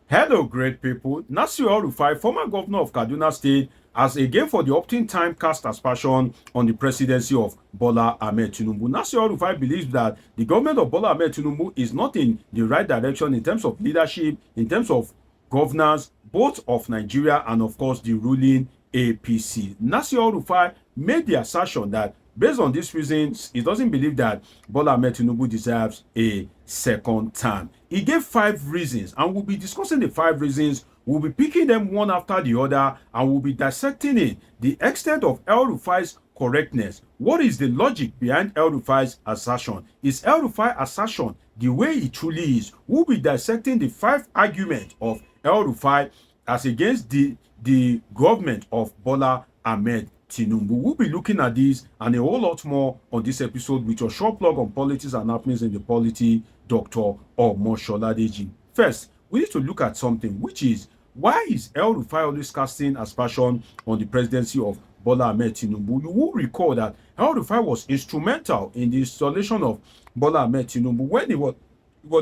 Hello, great people. Nasir El-Rufai, former governor of Kaduna State, has again for the opting time cast aspersion on the presidency of Bola Ahmed Tinubu. Nasir El-Rufai believes that the government of Bola Ahmed Tinubu is not in the right direction in terms of leadership, in terms of governance, both of Nigeria and, of course, the ruling APC. Nasir El-Rufai made the assertion that based on these reasons, he doesn't believe that Bola Ahmed Tinubu deserves a second term. He gave 5 reasons, and we'll be discussing the 5 reasons. We'll be picking them one after the other, and we'll be dissecting it. The extent of El-Rufai's correctness. What is the logic behind El-Rufai's assertion? Is El-Rufai assertion the way it truly is? We'll be dissecting the 5 arguments of El-Rufai as against the government of Bola Ahmed Tinubu. We'll be looking at this and a whole lot more on this episode with your short plug on politics and happenings in the polity, Dr. Omosholadeji. First, we need to look at something, which is why is El-Rufai always casting aspersion on the presidency of Bola Ahmed Tinubu? You will recall that El-Rufai was instrumental in the installation of Bola Ahmed Tinubu when he was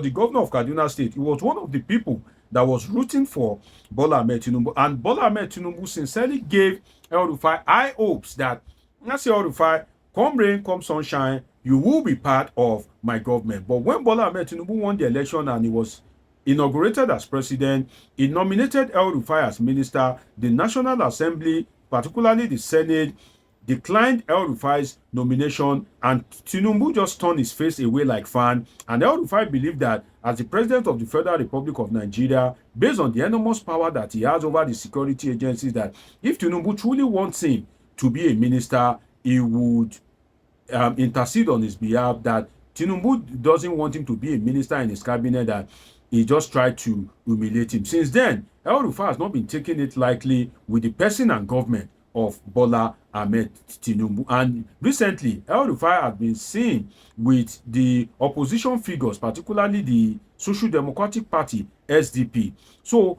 the governor of Kaduna State. He was one of the people that was rooting for Bola Ahmed Tinubu. And Bola Ahmed Tinubu sincerely gave El-Rufai high hopes that, Nasir El-Rufai, come rain, come sunshine, you will be part of my government. But when Bola Ahmed Tinubu won the election and he was inaugurated as president, he nominated El-Rufai as minister. The National Assembly, particularly the Senate, declined El-Rufai's nomination, and Tinubu just turned his face away like fan. And El-Rufai believed that as the president of the Federal Republic of Nigeria, based on the enormous power that he has over the security agencies, that if Tinubu truly wants him to be a minister, he would intercede on his behalf, that Tinubu doesn't want him to be a minister in his cabinet, that he just tried to humiliate him. Since then, El-Rufai has not been taking it lightly with the person and government of Bola Ahmed Tinubu. And recently, El-Rufai has been seen with the opposition figures, particularly the Social Democratic Party, SDP. So,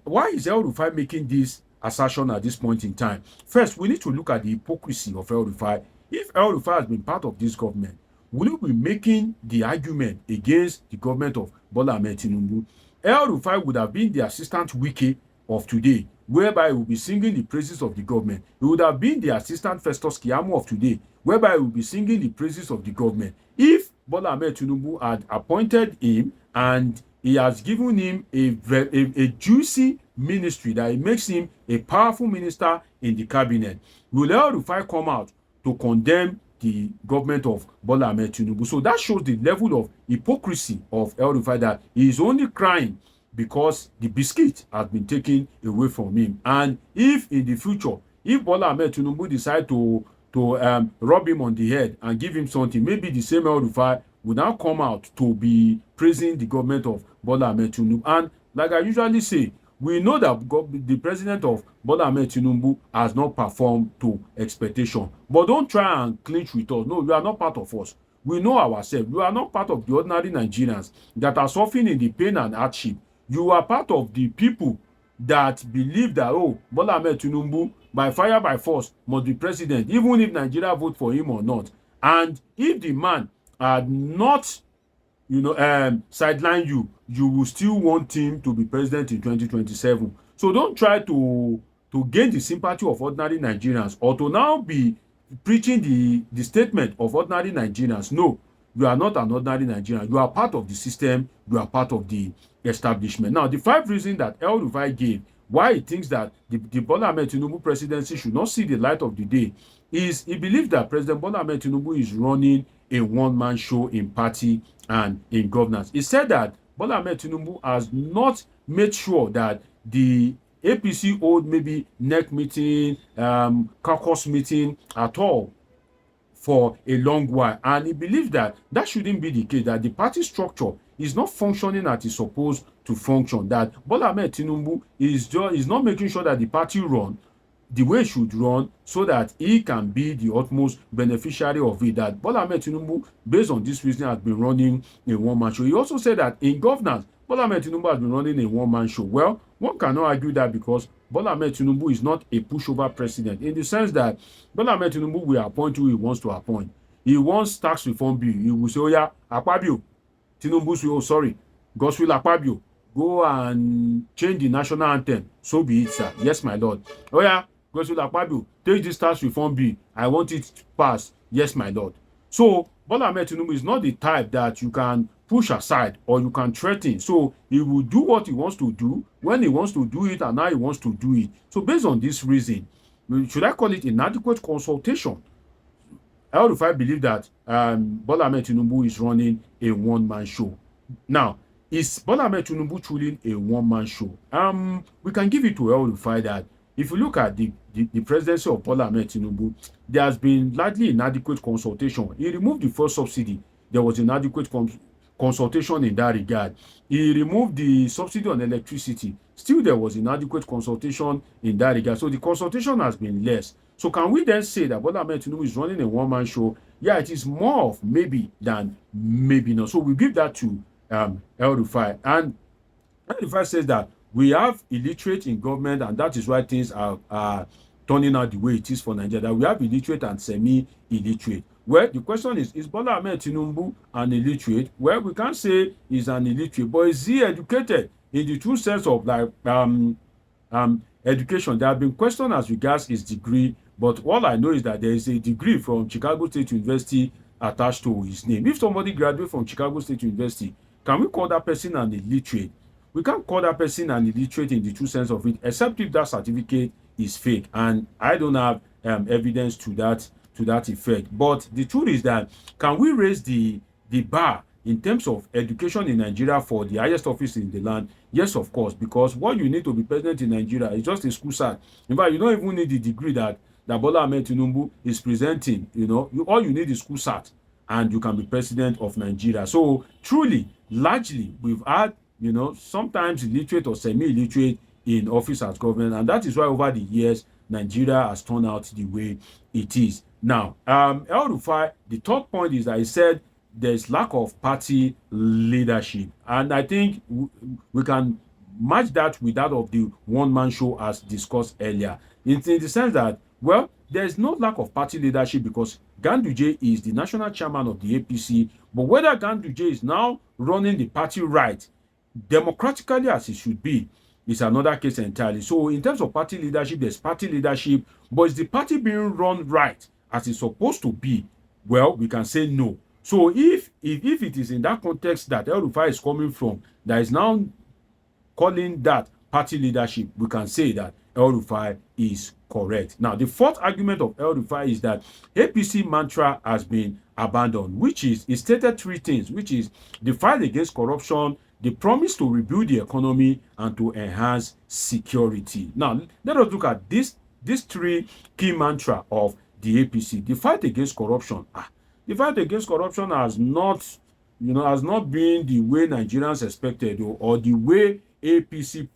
why is El-Rufai making this assertion at this point in time? First, we need to look at the hypocrisy of El-Rufai. If El-Rufai has been part of this government, will you be making the argument against the government of Bola Ahmed Tinubu? El-Rufai would have been the assistant wiki of today, whereby he will be singing the praises of the government. He would have been the assistant Festus Keyamo of today, whereby he will be singing the praises of the government. If Bola Ahmed Tinubu had appointed him and he has given him a juicy ministry that it makes him a powerful minister in the cabinet, will El-Rufai come out to condemn the government of Bola Ahmed Tinubu? So that shows the level of hypocrisy of El-Rufai, that he is only crying because the biscuit has been taken away from him. And if in the future, if Bola Ahmed Tinubu decide to rub him on the head and give him something, maybe the same El-Rufai will now come out to be praising the government of Bola Ahmed Tinubu. And like I usually say, we know that the president of Bola Ahmed Tinubu has not performed to expectation. But don't try and clinch with us. No, you are not part of us. We know ourselves. You are not part of the ordinary Nigerians that are suffering in the pain and hardship. You are part of the people that believe that, oh, Bola Ahmed Tinubu, by fire, by force, must be president, even if Nigeria vote for him or not. And if the man had not, sideline you, you will still want him to be president in 2027. So don't try to gain the sympathy of ordinary Nigerians or to now be preaching the statement of ordinary Nigerians. No, you are not an ordinary Nigerian. You are part of the system. You are part of the establishment. Now, the 5 reasons that El-Rufai gave why he thinks that the Bola Ahmed Tinubu presidency should not see the light of the day is he believes that President Bola Ahmed Tinubu is running a one-man show in party and in governance. He said that Bola Ahmed Tinubu has not made sure that the APC hold maybe NEC meeting, caucus meeting at all for a long while, and he believes that that shouldn't be the case, that the party structure is not functioning as it's supposed to function, that Bola Ahmed Tinubu is not making sure that the party run the way it should run so that he can be the utmost beneficiary of it, that Bola Ahmed Tinubu, based on this reason, has been running a one-man show. He also said that in governance, Bola Ahmed Tinubu has been running a one-man show. Well, one cannot argue that because Bola Ahmed Tinubu is not a pushover president, in the sense that Bola Ahmed Tinubu will appoint who he wants to appoint. He wants tax reform bill. He will say, oh yeah, Akpabio. Tinubu will say, oh sorry, Godswill Akpabio. go and change the national anthem. So be it, sir. Yes, my lord. Oh yeah, Godswill Akpabio, take this tax reform bill. I want it to pass. Yes, my lord. So Bola Ahmed Tinubu is not the type that you can push aside or you can threaten. So he will do what he wants to do when he wants to do it and how he wants to do it. So based on this reason, should I call it inadequate consultation? El-Rufai believe that Bola Ahmed Tinubu is running a one-man show. Now, is Bola Ahmed Tinubu truly a one-man show? We can give it to El-Rufai that if you look at the presidency of Bola Ahmed Tinubu, there has been largely inadequate consultation. He removed the first subsidy. There was inadequate consultation in that regard. He removed the subsidy on electricity. Still, there was inadequate consultation in that regard. So the consultation has been less. So can we then say that Bola Ahmed Tinubu is running a one-man show? Yeah, it is more of maybe than maybe not. So we give that to El-Rufai. And El-Rufai says that we have illiterate in government, and that is why things are turning out the way it is for Nigeria. That we have illiterate and semi-illiterate. Well, the question is Bola Ahmed Tinubu an illiterate? Well, we can't say he's an illiterate, but is he educated in the true sense of like education? There have been questions as regards his degree, but all I know is that there is a degree from Chicago State University attached to his name. If somebody graduates from Chicago State University, can we call that person an illiterate? We can't call that person an illiterate in the true sense of it, except if that certificate is fake, and I don't have evidence to that effect. But the truth is that, can we raise the bar in terms of education in Nigeria for the highest office in the land? Yes, of course, because what you need to be president in Nigeria is just a school cert. In fact, you don't even need the degree that Bola Ahmed Tinubu is presenting. All you need is school cert, and you can be president of Nigeria. So truly, largely, we've had sometimes illiterate or semi-illiterate in office as government, and that is why over the years Nigeria has turned out the way it is. Now, El-Rufai, the third point is that he said there's lack of party leadership, and I think we can match that with that of the one-man show as discussed earlier, in the sense that, well, there's no lack of party leadership because Ganduje is the national chairman of the APC, but whether Ganduje is now running the party right, democratically as it should be, is another case entirely. So in terms of party leadership, there's party leadership, but is the party being run right as it's supposed to be? Well, we can say no. So if it is in that context that El-Rufai is coming from, that is now calling that party leadership, we can say that El-Rufai is correct. Now, the fourth argument of El-Rufai is that APC mantra has been abandoned, which is, he stated three things, which is the fight against corruption, the promise to rebuild the economy, and to enhance security. Now, let us look at these three key mantra of the APC. The fight against corruption. The fight against corruption has not been the way Nigerians expected, or the way APC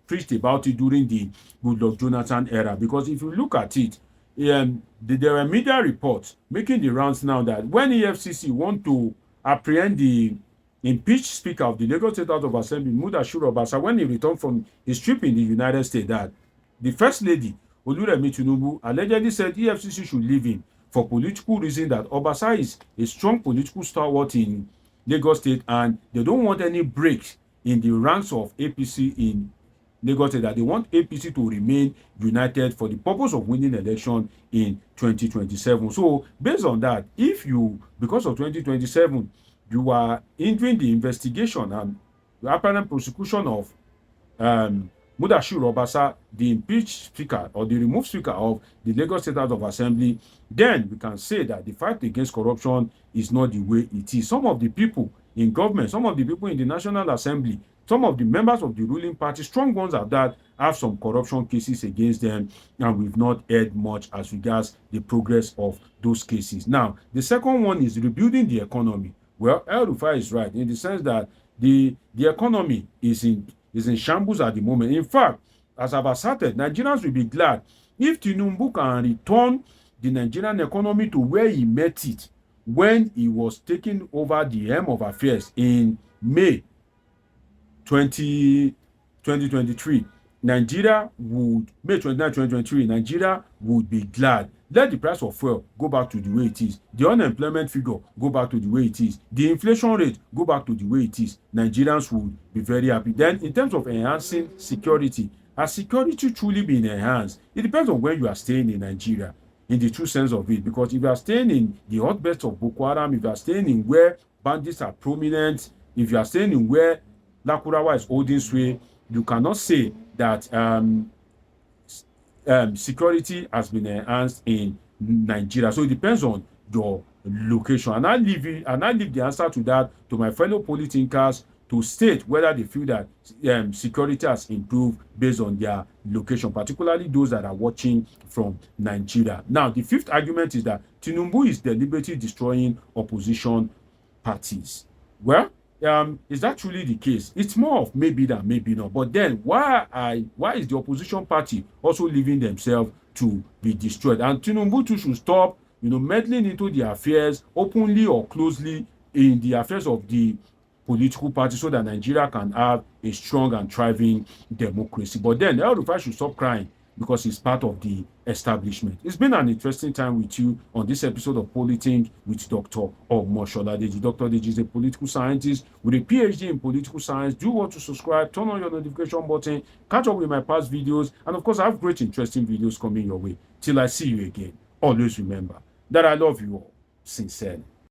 preached about it during the Goodluck Jonathan era. Because if you look at it, there are media reports making the rounds now that when EFCC want to apprehend the impeached Speaker of the Lagos State House of Assembly, Nasir El-Rufai, when he returned from his trip in the United States, that the First Lady, Oluremi Tinubu, allegedly said EFCC should leave him for political reasons, that Obasa is a strong political stalwart in Lagos State, and they don't want any breaks in the ranks of APC in Lagos State, that they want APC to remain united for the purpose of winning election in 2027. So based on that, if you, because of 2027, you are hindering the investigation and the apparent prosecution of Nasir El-Rufai, the impeached speaker or the removed speaker of the Lagos State House of Assembly, then we can say that the fight against corruption is not the way it is. Some of the people in government, some of the people in the National Assembly, some of the members of the ruling party, strong ones at that, have some corruption cases against them, and we've not heard much as regards the progress of those cases. Now, the second one is rebuilding the economy. Well, El-Rufai is right in the sense that the economy is in shambles at the moment. In fact, as I've asserted, Nigerians will be glad if Tinubu can return the Nigerian economy to where he met it when he was taking over the helm of affairs in May 2023. May 29, 2023, Nigeria would be glad Let the price of fuel go back to the way it is. The unemployment figure go back to the way it is. The inflation rate go back to the way it is. Nigerians would be very happy. Then, in terms of enhancing security, has security truly been enhanced? It depends on where you are staying in Nigeria, in the true sense of it. Because if you are staying in the hotbeds of Boko Haram, if you are staying in where bandits are prominent, if you are staying in where Lakurawa is holding sway, you cannot say that security has been enhanced in Nigeria. So it depends on your location. And I leave the answer to that to my fellow politicals to state whether they feel that security has improved based on their location, particularly those that are watching from Nigeria. Now, the fifth argument is that Tinubu is deliberately destroying opposition parties. Well, is that truly the case? It's more of maybe than maybe not. But then why is the opposition party also leaving themselves to be destroyed? And Tinubu too should stop, meddling into the affairs openly or closely in the affairs of the political party so that Nigeria can have a strong and thriving democracy. But then El-Rufai should stop crying because he's part of the establishment. It's been an interesting time with you on this episode of Politing with Dr. Omoshola. Dr. Deji is a political scientist with a PhD in political science. Do want to subscribe, turn on your notification button, catch up with my past videos, and of course, I have great, interesting videos coming your way. Till I see you again, always remember that I love you all sincerely.